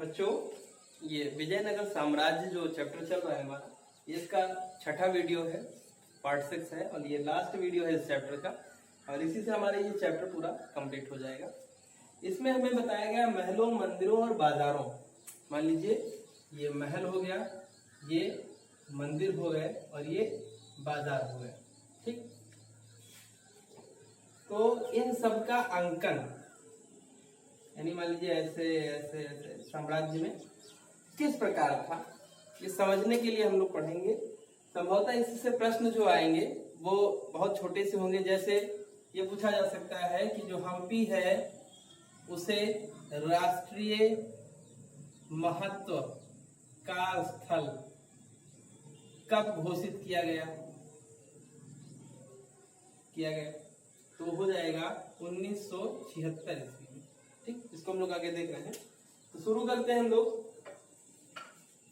बच्चों, ये विजयनगर साम्राज्य जो चैप्टर चल रहा है हमारा, इसका छठा वीडियो है, पार्ट 6 है और ये लास्ट वीडियो है इस चैप्टर का। और इसी से हमारा ये चैप्टर पूरा कंप्लीट हो जाएगा। इसमें हमें बताया गया महलों, मंदिरों और बाजारों। मान लीजिए ये महल हो गया, ये मंदिर हो गए और ये बाजार हो गए, ठीक। तो इन सब का अंकन, यानी मान लीजिए ऐसे ऐसे ऐसे साम्राज्य में किस प्रकार था, ये समझने के लिए हम लोग पढ़ेंगे। संभवतः इससे प्रश्न जो आएंगे वो बहुत छोटे से होंगे। जैसे ये पूछा जा सकता है कि जो हम्पी है उसे राष्ट्रीय महत्व का स्थल कब घोषित किया गया? तो हो जाएगा 1976 ईस्वी में, ठीक। इसको हम लोग आगे देख रहे हैं, तो शुरू करते हैं हम लोग।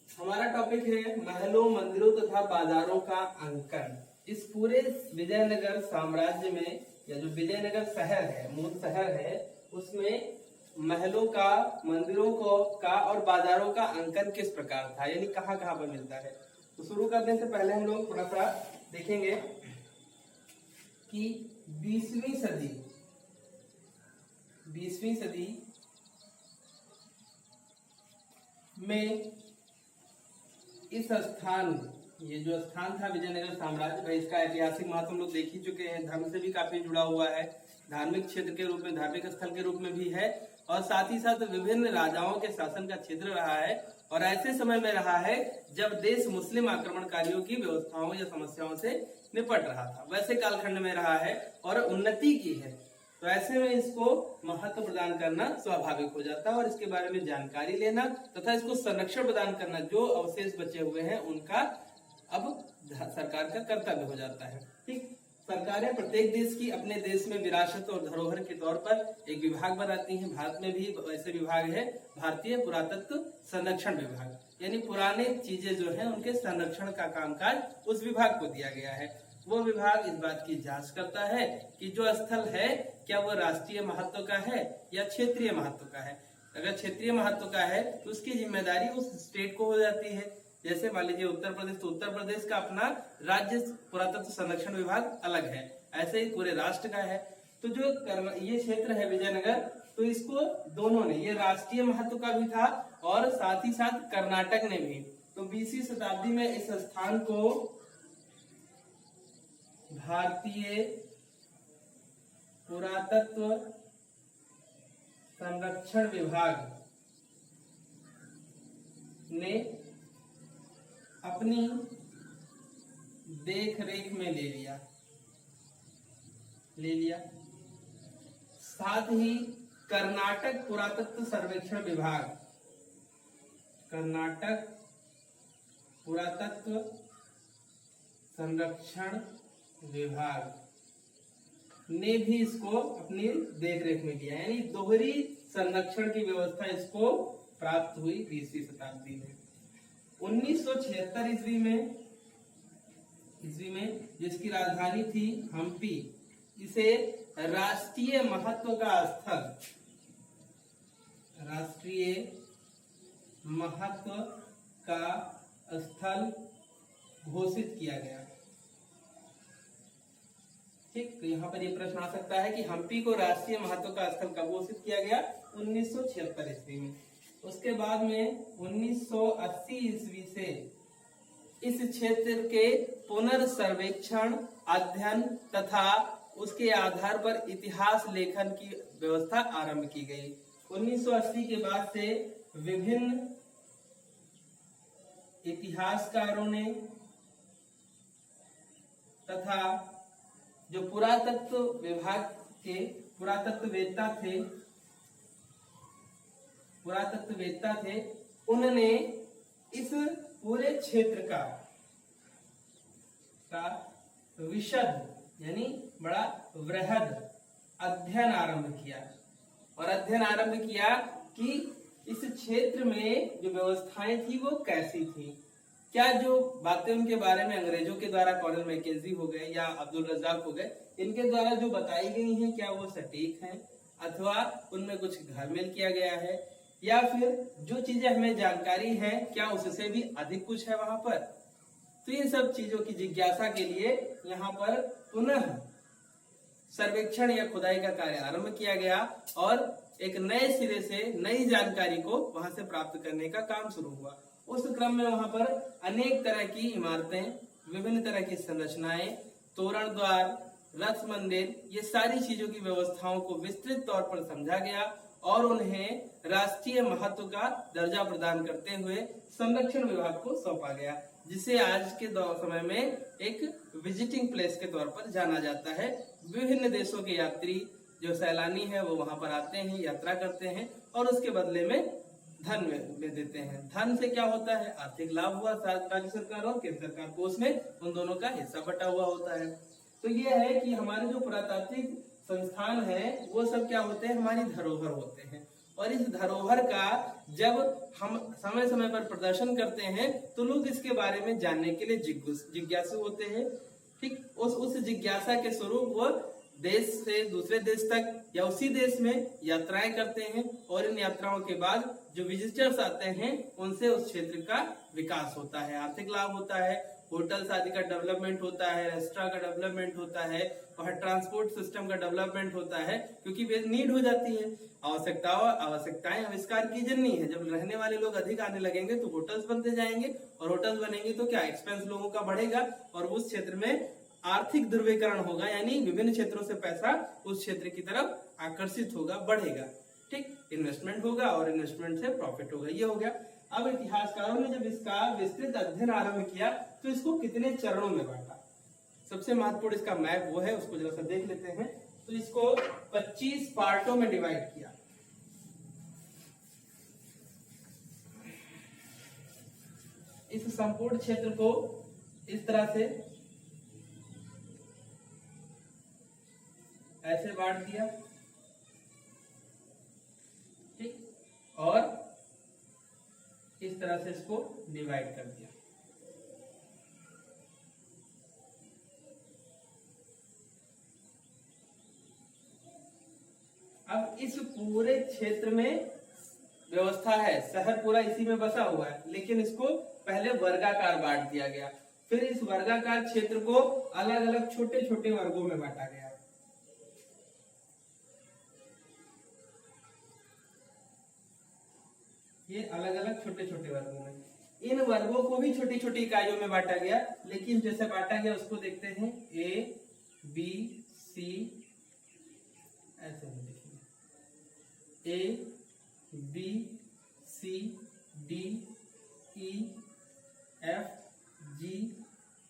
हमारा टॉपिक है महलों, मंदिरों तथा बाजारों का अंकन। इस पूरे विजयनगर साम्राज्य में, या जो विजयनगर शहर है, मूल शहर है, उसमें महलों का, मंदिरों का और बाजारों का अंकन किस प्रकार था, यानी कहाँ कहाँ पर मिलता है। तो शुरू करने से पहले हम लोग थोड़ा सा देखेंगे कि 20वीं सदी में इस स्थान, ये जो स्थान था विजयनगर साम्राज्य, भाई इसका ऐतिहासिक महत्व हम लोग देख ही चुके हैं। धर्म से भी काफी जुड़ा हुआ है, धार्मिक क्षेत्र के रूप में, धार्मिक स्थल के रूप में भी है, और साथ ही साथ विभिन्न राजाओं के शासन का क्षेत्र रहा है। और ऐसे समय में रहा है जब देश मुस्लिम आक्रमणकारियों की व्यवस्थाओं या समस्याओं से निपट रहा था, वैसे कालखंड में रहा है और उन्नति की है। तो ऐसे में इसको महत्व प्रदान करना स्वाभाविक हो जाता है, और इसके बारे में जानकारी लेना तथा इसको संरक्षण प्रदान करना, जो अवशेष बचे हुए हैं उनका अब सरकार का कर्तव्य हो जाता है, ठीक। सरकारें प्रत्येक देश की अपने देश में विरासत और धरोहर के तौर पर एक विभाग बनाती हैं। भारत में भी ऐसे विभाग है, भारतीय पुरातत्व संरक्षण विभाग, यानी पुराने चीजें जो है उनके संरक्षण का कामकाज उस विभाग को दिया गया है। वो विभाग इस बात की जांच करता है कि जो स्थल है क्या वो राष्ट्रीय महत्व का है या क्षेत्रीय महत्व का है। अगर क्षेत्रीय महत्व का है तो उसकी जिम्मेदारी उस स्टेट को हो जाती है। जैसे मान लीजिए उत्तर प्रदेश, तो उत्तर प्रदेश का अपना राज्य पुरातत्व संरक्षण विभाग अलग है, ऐसे ही पूरे राष्ट्र का है। तो जो ये क्षेत्र है विजयनगर, तो इसको दोनों ने, ये राष्ट्रीय महत्व का भी था और साथ ही साथ कर्नाटक ने भी। तो 20वीं शताब्दी में इस स्थान को भारतीय पुरातत्व संरक्षण विभाग ने अपनी देख रेख में ले लिया। साथ ही कर्नाटक पुरातत्व सर्वेक्षण विभाग, कर्नाटक पुरातत्व संरक्षण विभाग ने भी इसको अपनी देखरेख में लिया, यानी दोहरी संरक्षण की व्यवस्था इसको प्राप्त हुई 20वीं शताब्दी में। 1976 ईस्वी में जिसकी राजधानी थी हम्पी, इसे राष्ट्रीय महत्व का स्थल, राष्ट्रीय महत्व का स्थल घोषित किया गया, ठीक। तो यहाँ पर ये प्रश्न आ सकता है कि हम्पी को राष्ट्रीय महत्व का स्थल कब घोषित किया गया? 1976 ईस्वी में। उसके बाद में 1980 ईस्वी से इस क्षेत्र के पुनर्सर्वेक्षण, अध्ययन तथा उसके आधार पर इतिहास लेखन की व्यवस्था आरंभ की गई। 1980 के बाद से विभिन्न इतिहासकारों ने तथा जो पुरातत्व विभाग के पुरातत्ववेत्ता थे, उन्होंने इस पूरे क्षेत्र का विशद यानी बड़ा वृहद अध्ययन आरंभ किया कि इस क्षेत्र में जो व्यवस्थाएं थी वो कैसी थी, क्या जो बातें उनके बारे में अंग्रेजों के द्वारा, कॉर्नल मैकेंजी हो गए या अब्दुल रज्जाक हो गए, इनके द्वारा जो बताई गई हैं, क्या वो सटीक हैं अथवा उनमें कुछ घालमेल किया गया है, या फिर जो चीजें हमें जानकारी है क्या उससे भी अधिक कुछ है वहां पर। तो इन सब चीजों की जिज्ञासा के लिए यहाँ पर पुनः सर्वेक्षण या खुदाई का कार्य आरंभ किया गया और एक नए सिरे से नई जानकारी को वहां से प्राप्त करने का काम शुरू हुआ। उस क्रम में वहां पर अनेक तरह की इमारतें, विभिन्न तरह की संरचनाएं, तोरण द्वार, रथ मंदिर, ये सारी चीजों की व्यवस्थाओं को विस्तृत तौर पर समझा गया और उन्हें राष्ट्रीय महत्व का दर्जा प्रदान करते हुए संरक्षण विभाग को सौंपा गया, जिसे आज के समय में एक विजिटिंग प्लेस के तौर पर जाना जाता है। विभिन्न देशों के यात्री जो सैलानी है वो वहां पर आते हैं, यात्रा करते हैं और उसके बदले में धन में देते हैं। धन से क्या होता है, आर्थिक लाभ हुआ, राज्य सरकार और केंद्र सरकार को उसमें उन दोनों का हिस्सा बटा हुआ होता है। तो ये है कि हमारे जो पुरातात्विक संस्थान है वो सब क्या होते हैं, हमारी धरोहर होते हैं और इस धरोहर का जब हम समय समय पर प्रदर्शन करते हैं तो लोग इसके बारे में जानने के लिए जिज्ञासु होते हैं। ठीक, उस जिज्ञासा के स्वरूप वो देश से दूसरे देश तक या उसी देश में यात्राएं करते हैं और इन यात्राओं के बाद जो विजिटर्स आते हैं उनसे उस क्षेत्र का विकास होता है, आर्थिक लाभ होता है, होटल्स आदि का डेवलपमेंट होता है, रेस्टोरेंट का डेवलपमेंट होता है, वहाँ ट्रांसपोर्ट सिस्टम का डेवलपमेंट होता है, क्योंकि वे नीड हो जाती है। आवश्यकताएं आविष्कार की जननी है। जब रहने वाले लोग अधिक आने लगेंगे तो होटल्स बनते जाएंगे और होटल्स बनेंगे तो क्या एक्सपेंस लोगों का बढ़ेगा और उस क्षेत्र में आर्थिक ध्रुवीकरण होगा, यानी विभिन्न क्षेत्रों से पैसा उस क्षेत्र की तरफ आकर्षित होगा, बढ़ेगा। ठीक, इन्वेस्टमेंट होगा और इन्वेस्टमेंट से प्रॉफिट होगा। ये हो गया। अब इतिहासकारों ने जब इसका विस्तृत अध्ययन आरंभ किया तो इसको कितने चरणों में बांटा। सबसे महत्वपूर्ण इसका मैप वो है, उसको जरा सा देख लेते हैं। तो इसको 25 पार्टों में डिवाइड किया। इस संपूर्ण क्षेत्र को इस तरह से ऐसे बांट दिया। ठीक, और इस तरह से इसको डिवाइड कर दिया। अब इस पूरे क्षेत्र में व्यवस्था है, शहर पूरा इसी में बसा हुआ है, लेकिन इसको पहले वर्गाकार बांट दिया गया। फिर इस वर्गाकार क्षेत्र को अलग अलग छोटे छोटे वर्गों में बांटा गया। ये अलग अलग छोटे छोटे वर्गों में, इन वर्गों को भी छोटी छोटी इकाइयों में बांटा गया, लेकिन जैसे बांटा गया उसको देखते हैं। ए बी सी, ऐसे हम देखेंगे, A B C D E F G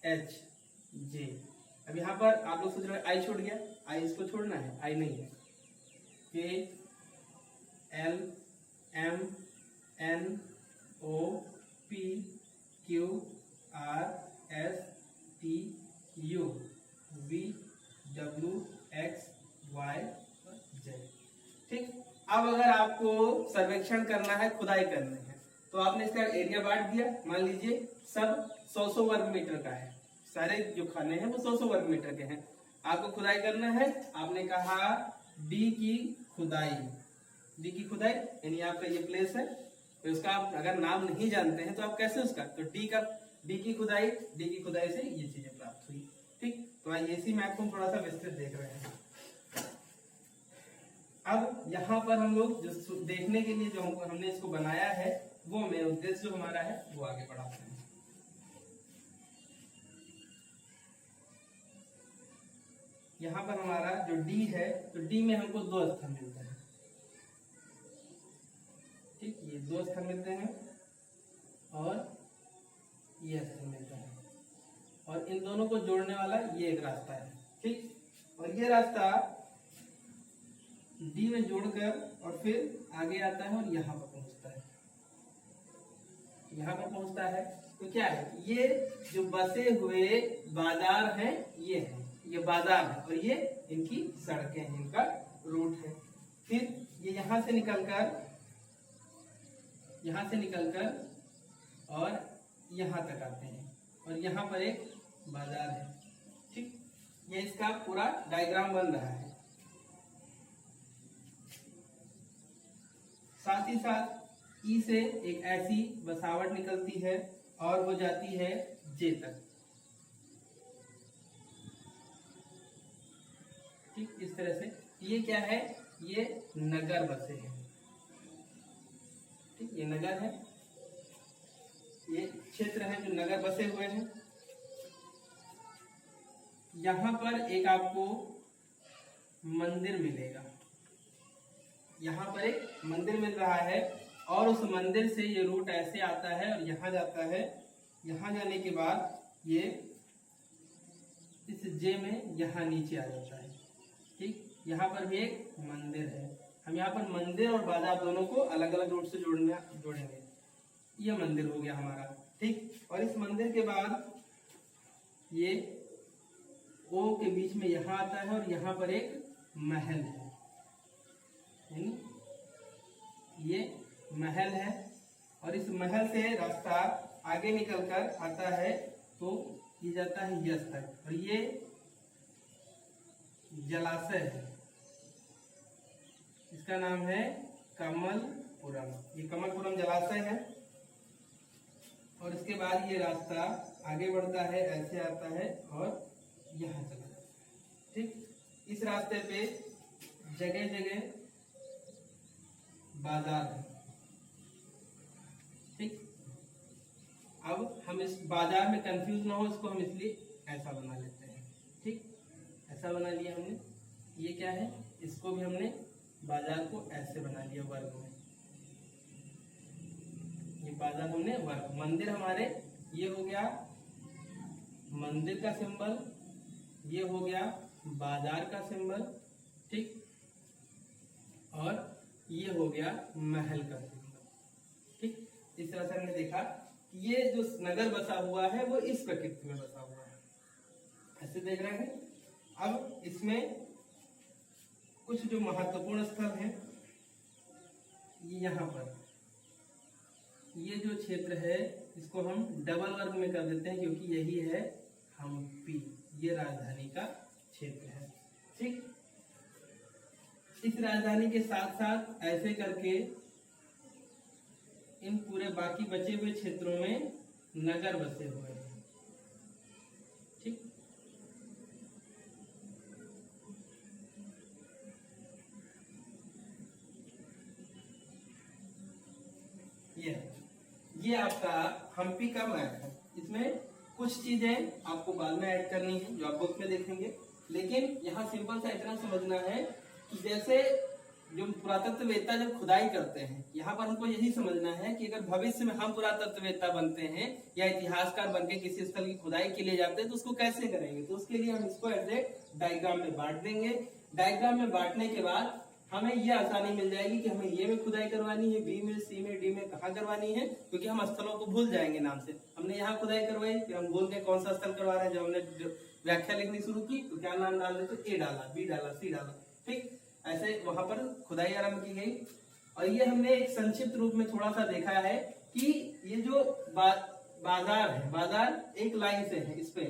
H J. अब यहाँ पर आप लोग सोच रहे हैं आई छूट गया, आई इसको छोड़ना है, आई नहीं है। K L M N O P Q R S T U V W X Y Z. ठीक, अब अगर आपको सर्वेक्षण करना है, खुदाई करनी है, तो आपने इसका एरिया बांट दिया। मान लीजिए सब 100 वर्ग मीटर का है, सारे जो खाने हैं वो 100 वर्ग मीटर के हैं। आपको खुदाई करना है, आपने कहा डी की खुदाई। डी की खुदाई यानी आपका ये प्लेस है, तो उसका आप अगर नाम नहीं जानते हैं तो आप कैसे उसका, तो डी की खुदाई से ये चीजें प्राप्त हुई। ठीक, तो इसी मैप को हम थोड़ा सा विस्तृत देख रहे हैं। अब यहाँ पर हम लोग जो देखने के लिए जो हमने इसको बनाया है वो मेरा उद्देश्य जो हमारा है वो आगे बढ़ाते हैं। यहाँ पर हमारा जो डी है, तो डी में हमको 2 स्थल मिलते हैं। ठीक, ये 2 स्थल मिलते हैं और ये स्थल मिलता है, और इन दोनों को जोड़ने वाला ये एक रास्ता है। ठीक, और ये रास्ता डी में जोड़कर और फिर आगे आता है और यहाँ पर पहुंचता है। यहाँ पर पहुंचता है तो क्या है, ये जो बसे हुए बाजार हैं ये है, ये बाजार है और ये इनकी सड़कें हैं, इनका रूट है। फिर ये यहाँ से निकलकर और यहाँ तक आते हैं और यहाँ पर एक बाजार है। ठीक, ये इसका पूरा डायग्राम बन रहा है। साथ ही साथ ई से एक ऐसी बसावट निकलती है और वो जाती है जे तक। ठीक, इस तरह से ये क्या है, ये नगर बसे हैं। ठीक, ये नगर है, ये क्षेत्र है जो नगर बसे हुए हैं। यहां पर एक आपको मंदिर मिलेगा, यहाँ पर एक मंदिर मिल रहा है और उस मंदिर से ये रूट ऐसे आता है और यहाँ जाता है। यहाँ जाने के बाद ये इस जे में यहाँ नीचे आ जाता है। ठीक, यहाँ पर भी एक मंदिर है। हम यहाँ पर मंदिर और बाजार दोनों को अलग अलग रूट से जोड़ेंगे। ये मंदिर हो गया हमारा। ठीक, और इस मंदिर के बाद ये ओ के बीच में यहाँ आता है और यहाँ पर एक महल है। ये महल है और इस महल से रास्ता आगे निकलकर आता है तो ये जाता है यस तक और ये जलाशय है, इसका नाम है कमलपुरम। ये कमलपुरम जलाशय है और इसके बाद ये रास्ता आगे बढ़ता है, ऐसे आता है और यहाँ चला जाता है। ठीक, इस रास्ते पे जगह जगह बाजार है। ठीक, अब हम इस बाजार में कंफ्यूज ना हो, इसको हम इसलिए ऐसा बना लेते हैं। ठीक, ऐसा बना लिया हमने। ये क्या है, इसको भी हमने बाजार को ऐसे बना लिया वर्ग में। ये बाजार हमने वर्ग, मंदिर हमारे ये हो गया मंदिर का सिंबल, ये हो गया बाजार का सिंबल। ठीक, और ये हो गया महल का सिंबल। ठीक, इस तरह से हमने देखा कि ये जो नगर बसा हुआ है वो इस प्रकृति में बसा हुआ है, ऐसे देख रहे हैं। अब इसमें कुछ जो महत्वपूर्ण स्थल हैं, यहाँ पर ये जो क्षेत्र है इसको हम डबल वर्ग में कर देते हैं क्योंकि यही है हम्पी, ये राजधानी का क्षेत्र है। ठीक, इस राजधानी के साथ साथ ऐसे करके इन पूरे बाकी बचे हुए क्षेत्रों में नगर बसे हुए हैं। ठीक, ये आपका हम्पी का मैप है। इसमें कुछ चीजें आपको बाद में ऐड करनी है जो आप बुक में देखेंगे, लेकिन यहाँ सिंपल सा इतना समझना है कि जैसे जो पुरातत्ववेत्ता जब खुदाई करते हैं, यहाँ पर हमको यही समझना है कि अगर भविष्य में हम पुरातत्ववेत्ता बनते हैं या इतिहासकार बनके किसी स्थल की खुदाई के लिए जाते हैं तो उसको कैसे करेंगे, तो उसके लिए हम इसको एग्जैक्ट डायग्राम में बांट देंगे। डायग्राम में बांटने के बाद हमें ये आसानी मिल जाएगी कि हमें ये में खुदाई करवानी है, बी में, सी में, डी में कहाँ करवानी है, क्योंकि हम स्थलों को भूल जाएंगे नाम से। हमने यहाँ खुदाई करवाई, फिर हम भूल गए कौन सा स्थल करवा रहे हैं। जब हमने व्याख्या लिखनी शुरू की तो क्या नाम डाल देते, ए डाला, बी डाला, सी डाला। ठीक, ऐसे वहां पर खुदाई आरंभ की गई। और ये हमने एक संक्षिप्त रूप में थोड़ा सा देखा है कि ये जो बाजार है, बाजार एक लाइन से है इस पे।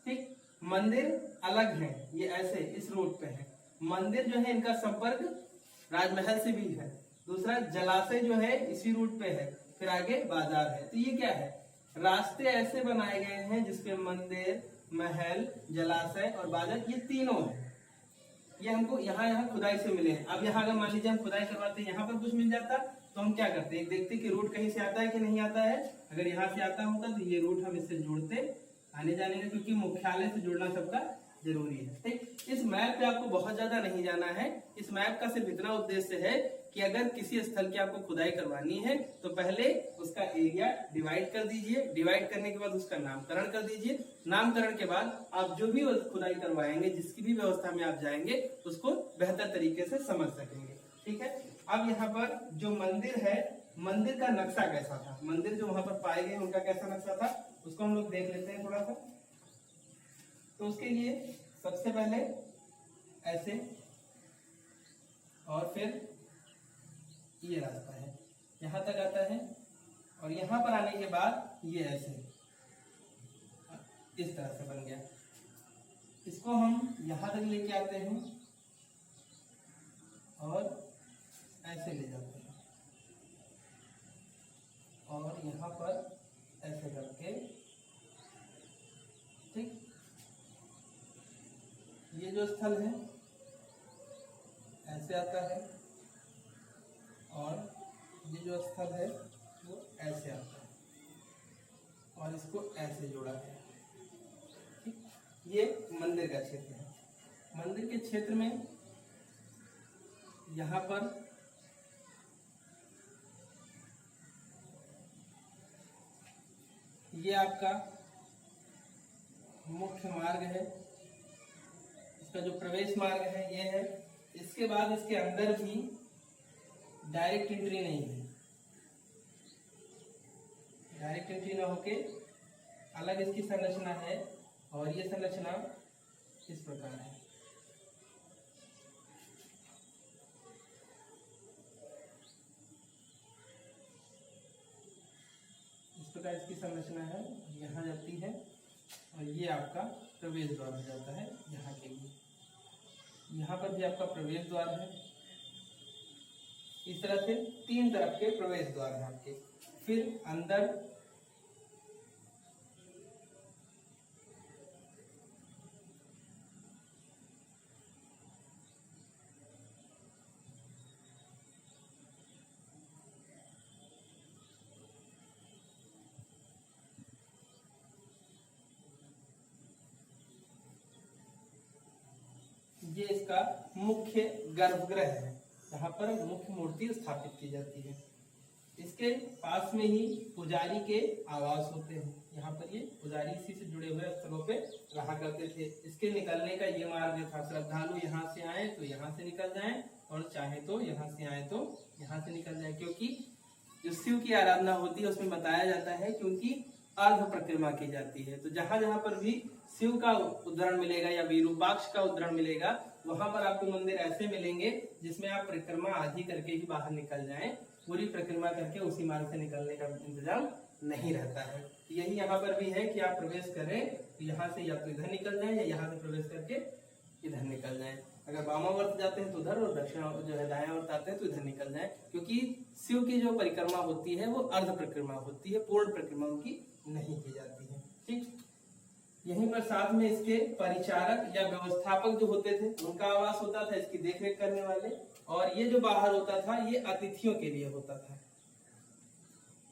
ठीक, मंदिर अलग है, ये ऐसे इस रूट पे है। मंदिर जो है इनका संपर्क राजमहल से भी है। दूसरा जलाशय जो है इसी रूट पे है, फिर आगे बाजार है। तो ये क्या है, रास्ते ऐसे बनाए गए हैं जिसपे मंदिर, महल, जलाशय और बाजार ये तीनों है। ये हमको यहाँ खुदाई से मिले हैं। अब यहाँ अगर मान लीजिए हम खुदाई करवाते हैं, यहाँ पर कुछ मिल जाता तो हम क्या करते हैं, देखते कि रूट कहीं से आता है कि नहीं आता है। अगर यहाँ से आता होगा तो ये रूट हम इससे जोड़ते आने जाने में, क्योंकि मुख्यालय से जुड़ना सबका जरूरी है। ठीक, इस मैप पे आपको बहुत ज्यादा नहीं जाना है। इस मैप का सिर्फ इतना उद्देश्य है कि अगर किसी स्थल की आपको खुदाई करवानी है तो पहले उसका एरिया डिवाइड कर दीजिए, डिवाइड करने के बाद उसका नामकरण कर दीजिए। नामकरण के बाद आप जो भी खुदाई करवाएंगे, जिसकी भी व्यवस्था में आप जाएंगे, उसको बेहतर तरीके से समझ सकेंगे। ठीक है, अब यहाँ पर जो मंदिर है, मंदिर का नक्शा कैसा था, मंदिर जो वहां पर पाए गए उनका कैसा नक्शा था, उसको हम लोग देख लेते हैं थोड़ा सा। तो उसके लिए सबसे पहले ऐसे और फिर ये रास्ता है, यहाँ तक आता है और यहाँ पर आने के बाद ये ऐसे इस तरह से बन गया। इसको हम यहाँ तक लेके आते हैं और ऐसे ले जाते हैं। पर ऐसे करके, ठीक, ये जो स्थल है ऐसे आता है और ये जो स्थल है वो ऐसे आता है और इसको ऐसे जोड़ा गया है, ठीक। ये मंदिर का क्षेत्र है। मंदिर के क्षेत्र में यहाँ पर ये आपका मुख्य मार्ग है, इसका जो प्रवेश मार्ग है ये है। इसके बाद इसके अंदर भी डायरेक्ट एंट्री नहीं है, डायरेक्ट एंट्री ना होके अलग इसकी संरचना है और ये संरचना इस प्रकार है। इस प्रकार इसकी संरचना है, यहाँ जाती है और ये आपका प्रवेश द्वार हो जाता है यहाँ के लिए। यहाँ पर भी आपका प्रवेश द्वार है। इस तरह से 3 तरफ के प्रवेश द्वार हैं आपके। फिर अंदर ये इसका मुख्य गर्भगृह है, यहाँ पर मुख्य मूर्ति स्थापित की जाती है। इसके पास में ही पुजारी के आवास होते हैं। यहाँ पर ये पुजारी इसी से जुड़े हुए स्थलों पे रहा करते थे। इसके निकलने का ये मार्ग था, श्रद्धालु यहाँ से आए तो यहाँ से निकल जाएं और चाहे तो यहाँ से आए तो यहाँ से निकल जाए, क्योंकि जो शिव की आराधना होती है उसमें बताया जाता है कि उनकी अर्ध परिक्रमा की जाती है। तो जहां जहां पर भी शिव का उदाहरण मिलेगा या विरूपाक्ष का उदाहरण मिलेगा, वहां पर आपको मंदिर ऐसे मिलेंगे जिसमें आप परिक्रमा आधी करके ही बाहर निकल जाएं, पूरी परिक्रमा करके उसी मार्ग से निकलने का इंतजाम नहीं रहता है। यही यहाँ पर भी है कि आप प्रवेश करें तो यहाँ से या तो इधर निकल जाएं या यहाँ से प्रवेश करके इधर निकल जाएं। अगर वामावर्त जाते हैं तो उधर और दक्षिणा जो है दायां वर्त आते हैं तो इधर निकल जाएं, क्योंकि शिव की जो परिक्रमा होती है वो अर्ध परिक्रमा होती है, पूर्ण परिक्रमा उनकी नहीं की जाती है, ठीक। यहीं पर साथ में इसके परिचारक या व्यवस्थापक जो होते थे उनका आवास होता था, इसकी देखरेख करने वाले। और ये जो बाहर होता था ये अतिथियों के लिए होता था,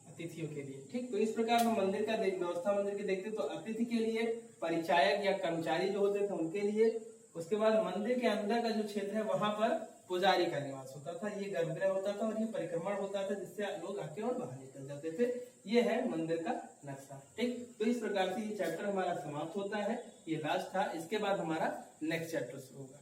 अतिथियों के लिए, ठीक। तो इस प्रकार हम मंदिर का व्यवस्था मंदिर की देखते तो अतिथि के लिए, परिचायक या कर्मचारी जो होते थे उनके लिए। उसके बाद मंदिर के अंदर का जो क्षेत्र है वहां पर पुजारी का निवास होता था, ये गर्भगृह होता था और ये परिक्रमण होता था जिससे लोग आके और बाहर निकल जाते थे। ये है मंदिर का नक्शा, ठीक। तो इस प्रकार से ये चैप्टर हमारा समाप्त होता है। ये लास्ट था, इसके बाद हमारा नेक्स्ट चैप्टर शुरू होगा।